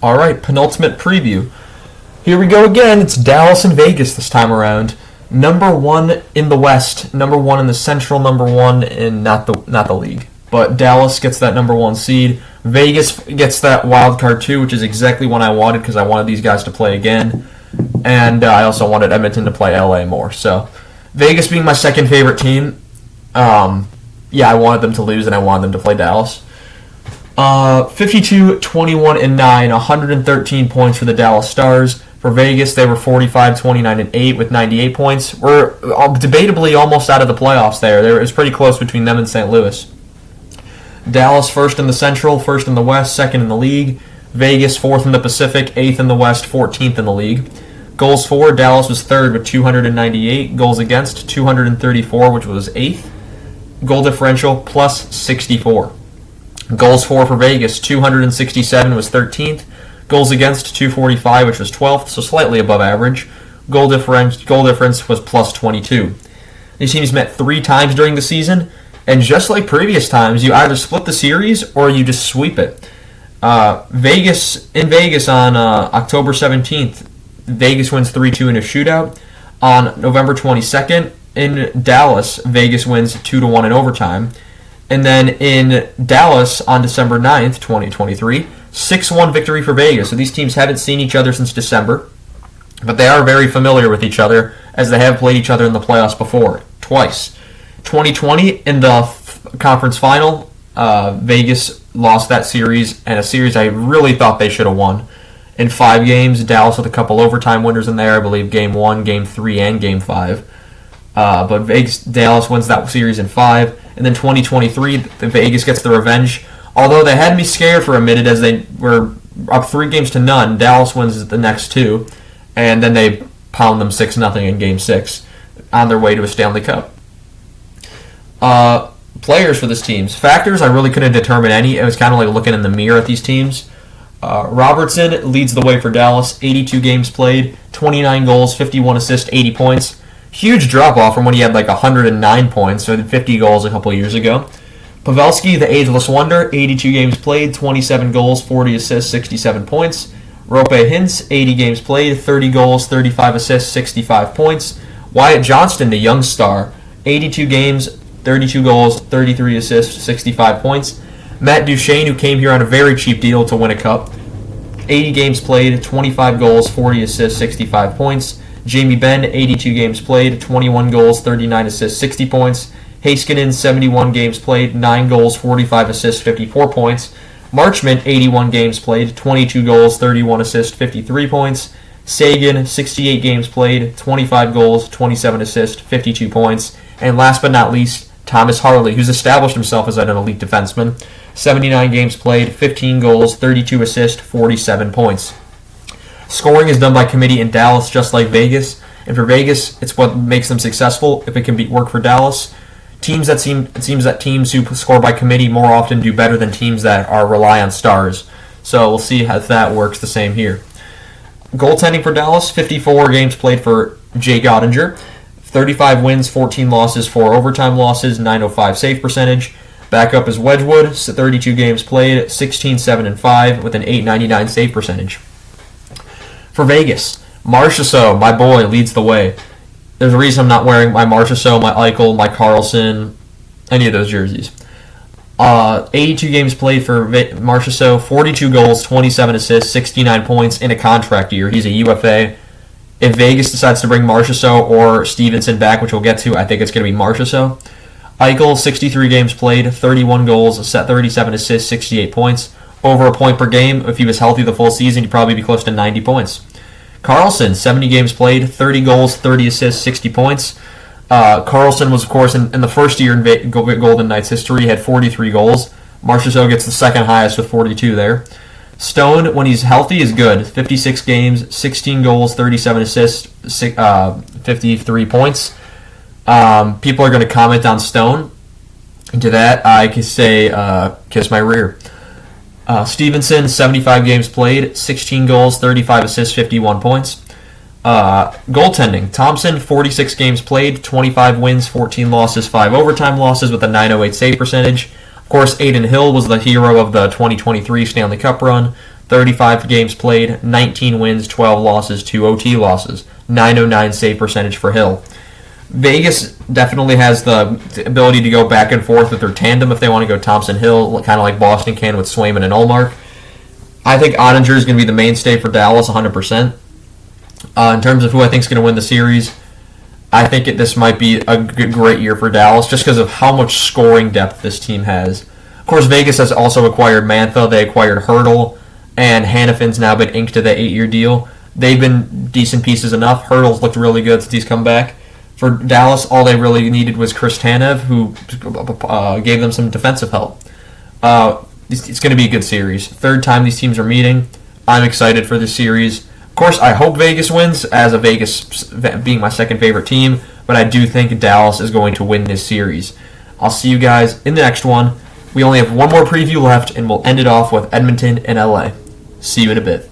All right, penultimate preview. Here we go again. It's Dallas and Vegas this time around. Number one in the West, number one in the Central, number one in not the league. But Dallas gets that number one seed. Vegas gets that wild card too, which is exactly what I wanted because I wanted these guys to play again, and I also wanted Edmonton to play LA more. So Vegas being my second favorite team, I wanted them to lose and I wanted them to play Dallas. 52, 21, and 9, 113 points for the Dallas Stars. For Vegas, they were 45, 29, and 8 with 98 points. We're debatably almost out of the playoffs there. It was pretty close between them and St. Louis. Dallas first in the Central, first in the West, second in the league. Vegas fourth in the Pacific, 8th in the West, 14th in the league. Goals for, Dallas was third with 298. Goals against, 234, which was 8th. Goal differential, plus 64. Goals for Vegas, 267 was 13th. Goals against, 245, which was 12th, so slightly above average. Goal difference was plus 22. These teams met 3 times during the season, and just like previous times, you either split the series or you just sweep it. Vegas on October 17th, Vegas wins 3-2 in a shootout. On November 22nd, in Dallas, Vegas wins 2-1 in overtime. And then in Dallas on December 9th, 2023, 6-1 victory for Vegas. So these teams haven't seen each other since December, but they are very familiar with each other as they have played each other in the playoffs before, twice. 2020 in the conference final, Vegas lost that series, and a series I really thought they should have won. In 5 games, Dallas with a couple overtime winners in there, I believe Game 1, Game 3, and Game 5. But Dallas wins that series in 5. And then 2023, Vegas gets the revenge. Although they had me scared for a minute as they were up 3-0. Dallas wins the next 2. And then they pound them 6-0 in Game 6 on their way to a Stanley Cup. Players for this teams. Factors, I really couldn't determine any. It was kind of like looking in the mirror at these teams. Robertson leads the way for Dallas. 82 games played, 29 goals, 51 assists, 80 points. Huge drop-off from when he had like 109 points, so 50 goals a couple years ago. Pavelski, the ageless wonder, 82 games played, 27 goals, 40 assists, 67 points. Roope Hintz, 80 games played, 30 goals, 35 assists, 65 points. Wyatt Johnston, the young star, 82 games, 32 goals, 33 assists, 65 points. Matt Duchene, who came here on a very cheap deal to win a cup, 80 games played, 25 goals, 40 assists, 65 points. Jamie Benn, 82 games played, 21 goals, 39 assists, 60 points. Heiskanen, 71 games played, 9 goals, 45 assists, 54 points. Marchment, 81 games played, 22 goals, 31 assists, 53 points. Sagan, 68 games played, 25 goals, 27 assists, 52 points. And last but not least, Thomas Harley, who's established himself as an elite defenseman. 79 games played, 15 goals, 32 assists, 47 points. Scoring is done by committee in Dallas, just like Vegas. And for Vegas, it's what makes them successful. If it can work for Dallas, it seems that teams who score by committee more often do better than teams that rely on stars. So we'll see if that works the same here. Goaltending for Dallas, 54 games played for Jake Ottinger. 35 wins, 14 losses, 4 overtime losses, 905 save percentage. Backup is Wedgwood, 32 games played, 16, 7, and 5 with an 899 save percentage. For Vegas, Marchessault, my boy, leads the way. There's a reason I'm not wearing my Marchessault, my Eichel, my Carlson, any of those jerseys. 82 games played for Marchessault, 42 goals, 27 assists, 69 points in a contract year. He's a UFA. If Vegas decides to bring Marchessault or Stevenson back, which we'll get to, I think it's going to be Marchessault. Eichel, 63 games played, 31 goals, 37 assists, 68 points. Over a point per game. If he was healthy the full season, he'd probably be close to 90 points. Carlson, 70 games played, 30 goals, 30 assists, 60 points. Carlson was, of course, in the first year in Golden Knights history, he had 43 goals. Marchessault gets the second highest with 42 there. Stone, when he's healthy, is good. 56 games, 16 goals, 37 assists, 53 points. People are going to comment on Stone. And to that, I can say, kiss my rear. Stevenson, 75 games played, 16 goals, 35 assists, 51 points. Goaltending, Thompson, 46 games played, 25 wins, 14 losses, 5 overtime losses with a 908 save percentage. Of course, Adin Hill was the hero of the 2023 Stanley Cup run. 35 games played, 19 wins, 12 losses, 2 OT losses, 909 save percentage for Hill. Vegas definitely has the ability to go back and forth with their tandem if they want to go Thompson-Hill, kind of like Boston can with Swayman and Ullmark. I think Ottinger is going to be the mainstay for Dallas 100%. In terms of who I think is going to win the series, I think this might be a great year for Dallas just because of how much scoring depth this team has. Of course, Vegas has also acquired Mantha. They acquired Hurdle, and Hannafin's now been inked to the 8-year deal. They've been decent pieces enough. Hurdle's looked really good since he's come back. For Dallas, all they really needed was Chris Tanev, who gave them some defensive help. It's going to be a good series. Third time these teams are meeting. I'm excited for this series. Of course, I hope Vegas wins, as a Vegas being my second favorite team, but I do think Dallas is going to win this series. I'll see you guys in the next one. We only have one more preview left, and we'll end it off with Edmonton and LA. See you in a bit.